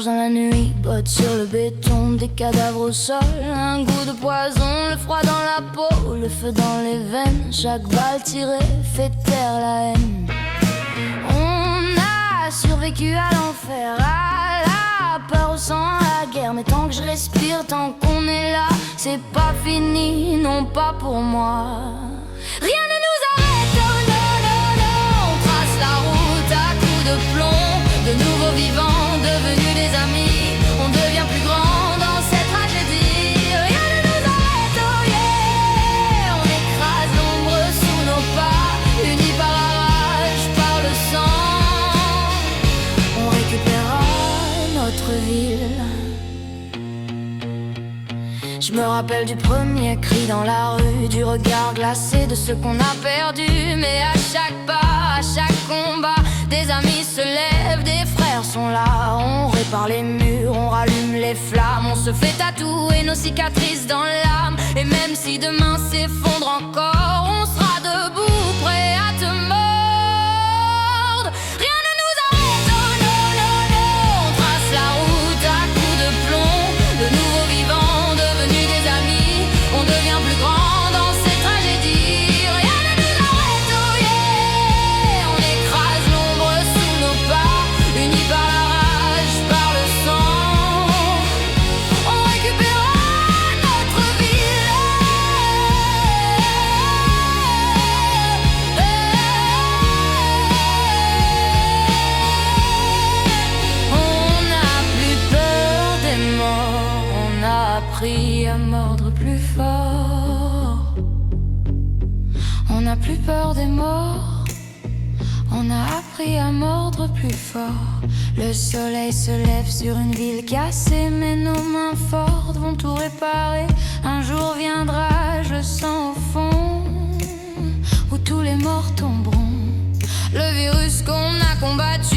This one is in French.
marche dans la nuit, bottes sur le béton, des cadavres au sol, un goût de poison, le froid dans la peau, le feu dans les veines. Chaque balle tirée fait taire la haine. On a survécu à l'enfer, à la peur, au sang, à la guerre. Mais tant que je respire, tant qu'on est là, c'est pas fini, non pas pour moi. Rien ne nous arrête, oh non, non, non. On trace la route à coups de plomb, de nouveaux vivants devenus des amis. On devient plus grand dans cette tragédie. Rien ne nous arrête, oh yeah. On écrase l'ombre sous nos pas, unis par la rage, par le sang. On récupérera notre ville. Je me rappelle du premier cri dans la rue, du regard glacé de ceux qu'on a perdus. Mais à chaque pas, à chaque combat, des amis se lèvent, des frères sont là. On répare les murs, on rallume les flammes, on se fait tatouer nos cicatrices dans l'âme. Et même si demain s'effondre encore, on sera debout, prêt à te mordre. Rien ne nous arrête, oh non, non, non. On trace la route à coups de plomb, de nouveaux vivants devenus des amis. On devient plus grand dans cette tragédie. Rien ne nous arrête, oh yeah. On écrase l'ombre sous nos pas, unis par la rage, par le sang. On récupérera notre ville. On n'a plus peur des morts, on a appris à mordre plus fort. On n'a plus peur des morts, on a appris à mordre plus fort. Le soleil se lève sur une ville cassée, mais nos mains fortes vont tout réparer. Un jour viendra, je le sens au fond, où tous les morts tomberont. Le virus qu'on a combattu